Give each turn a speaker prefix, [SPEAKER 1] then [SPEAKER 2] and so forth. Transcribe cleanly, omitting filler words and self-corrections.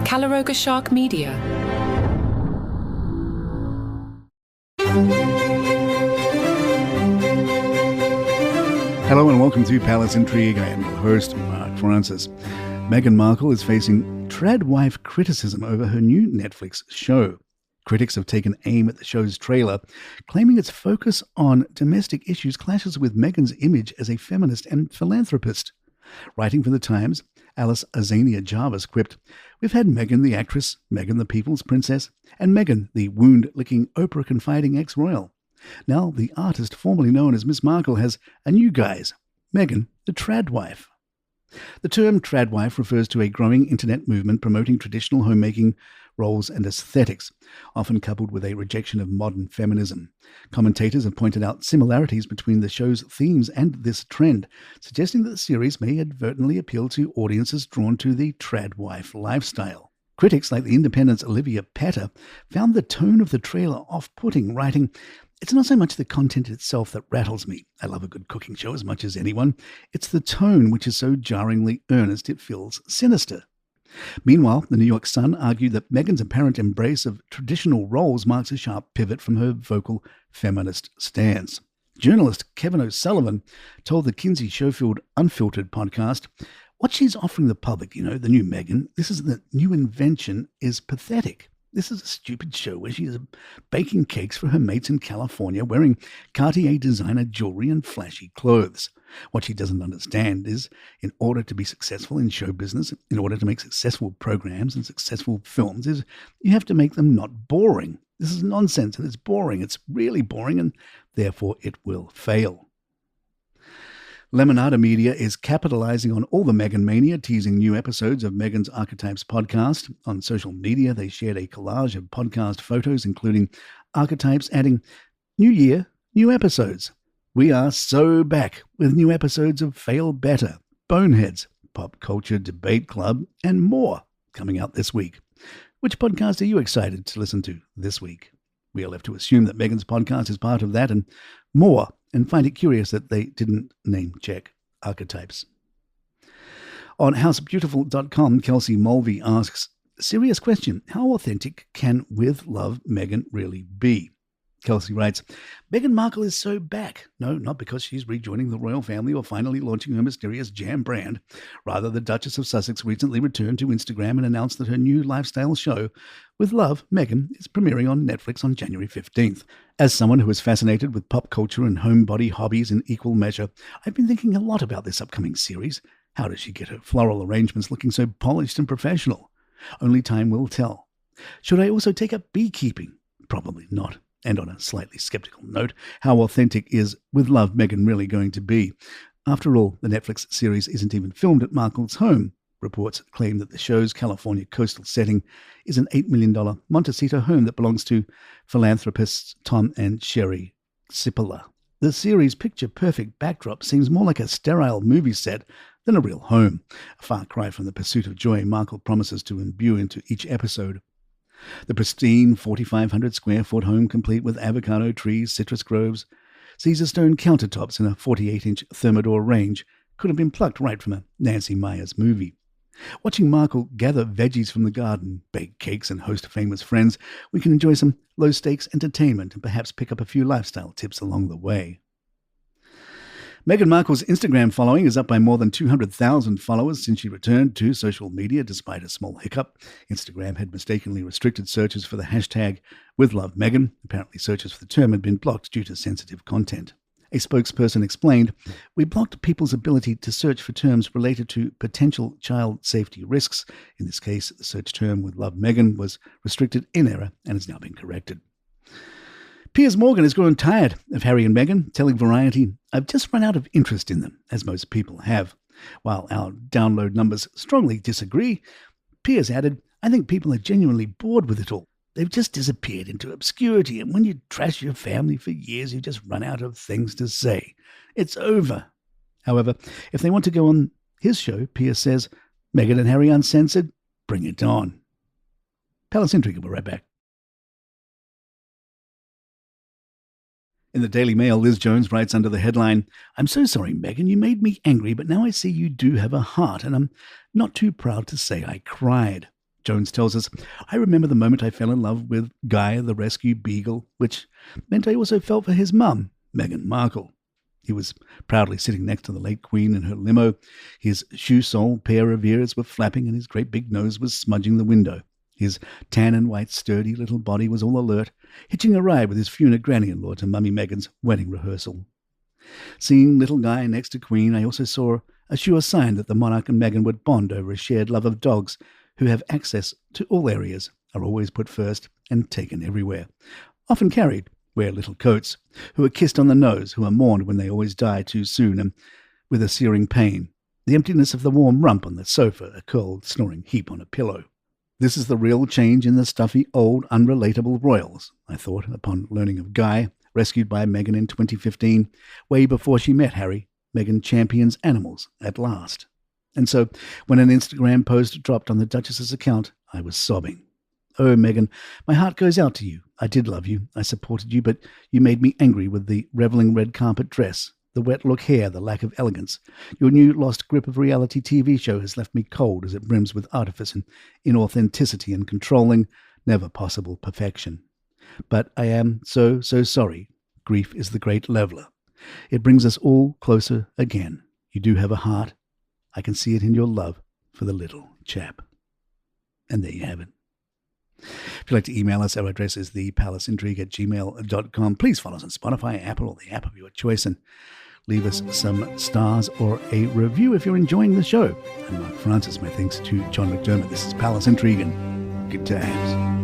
[SPEAKER 1] Calaroga Shark Media.
[SPEAKER 2] Hello and welcome to Palace Intrigue. I am your host, Mark Francis. Meghan Markle is facing Tradwife criticism over her new Netflix show. Critics have taken aim at the show's trailer, claiming its focus on domestic issues clashes with Meghan's image as a feminist and philanthropist. Writing for The Times, Alice-Azania Jarvis quipped, "We've had Meghan the actress, Meghan the people's princess, and Meghan the wound-licking Oprah-confiding ex-royal. Now the artist formerly known as Miss Markle has a new guise, Meghan the Tradwife." The term Tradwife refers to a growing internet movement promoting traditional homemaking roles and aesthetics, often coupled with a rejection of modern feminism. Commentators have pointed out similarities between the show's themes and this trend, suggesting that the series may advertently appeal to audiences drawn to the Tradwife lifestyle. Critics like The Independent's Olivia Patter found the tone of the trailer off-putting, writing, "It's not so much the content itself that rattles me. I love a good cooking show as much as anyone. It's the tone which is so jarringly earnest it feels sinister." Meanwhile, the New York Sun argued that Meghan's apparent embrace of traditional roles marks a sharp pivot from her vocal feminist stance. Journalist Kevin O'Sullivan told the Kinsey Schofield Unfiltered podcast, "What she's offering the public, the new Meghan, this is the new invention, is pathetic. This is a stupid show where she is baking cakes for her mates in California, wearing Cartier designer jewelry and flashy clothes. What she doesn't understand is, in order to be successful in show business, in order to make successful programs and successful films, is you have to make them not boring. This is nonsense and it's boring. It's really boring and therefore it will fail." Lemonada Media is capitalizing on all the Meghan mania, teasing new episodes of Meghan's Archetypes podcast. On social media, they shared a collage of podcast photos, including Archetypes adding, "New year, new episodes. We are so back with new episodes of Fail Better, Boneheads, Pop Culture Debate Club, and more coming out this week." Which podcast are you excited to listen to this week? We are left to assume that Meghan's podcast is part of that and more, and find it curious that they didn't name-check Archetypes. On housebeautiful.com, Kelsey Mulvey asks, "Serious question, how authentic can With Love Meghan really be?" Kelsey writes, "Meghan Markle is so back. No, not because she's rejoining the royal family or finally launching her mysterious jam brand. Rather, the Duchess of Sussex recently returned to Instagram and announced that her new lifestyle show, With Love Meghan, is premiering on Netflix on January 15th. As someone who is fascinated with pop culture and homebody hobbies in equal measure, I've been thinking a lot about this upcoming series. How does she get her floral arrangements looking so polished and professional? Only time will tell. Should I also take up beekeeping? Probably not. And on a slightly skeptical note, how authentic is With Love Meghan really going to be? After all, the Netflix series isn't even filmed at Markle's home. Reports claim that the show's California coastal setting is an $8 million Montecito home that belongs to philanthropists Tom and Sherry Cipolla. The series' picture-perfect backdrop seems more like a sterile movie set than a real home, a far cry from the pursuit of joy Markle promises to imbue into each episode. The pristine 4,500 square foot home, complete with avocado trees, citrus groves, Caesar stone countertops, and a 48-inch Thermador range, could have been plucked right from a Nancy Meyers movie. Watching Markle gather veggies from the garden, bake cakes, and host famous friends, we can enjoy some low-stakes entertainment and perhaps pick up a few lifestyle tips along the way. Meghan Markle's Instagram following is up by more than 200,000 followers since she returned to social media despite a small hiccup. Instagram had mistakenly restricted searches for the hashtag #WithLoveMeghan. Apparently searches for the term had been blocked due to sensitive content. A spokesperson explained, "We blocked people's ability to search for terms related to potential child safety risks. In this case, the search term #WithLoveMeghan was restricted in error and has now been corrected." Piers Morgan has grown tired of Harry and Meghan, telling Variety, "I've just run out of interest in them, as most people have." While our download numbers strongly disagree, Piers added, "I think people are genuinely bored with it all. They've just disappeared into obscurity, and when you trash your family for years, you just run out of things to say. It's over." However, if they want to go on his show, Piers says, "Meghan and Harry Uncensored, bring it on." Palace Intrigue will be right back. In the Daily Mail, Liz Jones writes under the headline, "I'm so sorry, Meghan, you made me angry, but now I see you do have a heart, and I'm not too proud to say I cried." Jones tells us, I remember the moment I fell in love with Guy, the rescue beagle, which meant I also felt for his mum, Meghan Markle. He was proudly sitting next to the late Queen in her limo. His shoe-sole pair of ears were flapping and his great big nose was smudging the window. His tan and white sturdy little body was all alert, hitching a ride with his Funa granny-in-law to Mummy Meghan's wedding rehearsal. Seeing little Guy next to Queen, I also saw a sure sign that the monarch and Meghan would bond over a shared love of dogs who have access to all areas, are always put first and taken everywhere. Often carried, wear little coats, who are kissed on the nose, who are mourned when they always die too soon and with a searing pain. The emptiness of the warm rump on the sofa, a cold, snoring heap on a pillow. This is the real change in the stuffy, old, unrelatable royals, I thought, upon learning of Guy, rescued by Meghan in 2015, way before she met Harry. Meghan champions animals at last. And so, when an Instagram post dropped on the Duchess's account, I was sobbing. Oh, Meghan, my heart goes out to you. I did love you. I supported you, but you made me angry with the reveling red carpet dress, the wet look hair, the lack of elegance. Your new lost grip of reality TV show has left me cold as it brims with artifice and inauthenticity and controlling, never possible perfection. But I am so sorry. Grief is the great leveler. It brings us all closer again. You do have a heart. I can see it in your love for the little chap. And there you have it. If you'd like to email us, our address is thepalaceintrigue@gmail.com. Please follow us on Spotify, Apple, or the app of your choice, and leave us some stars or a review if you're enjoying the show. I'm Mark Francis. My thanks to John McDermott. This is Palace Intrigue, and good times.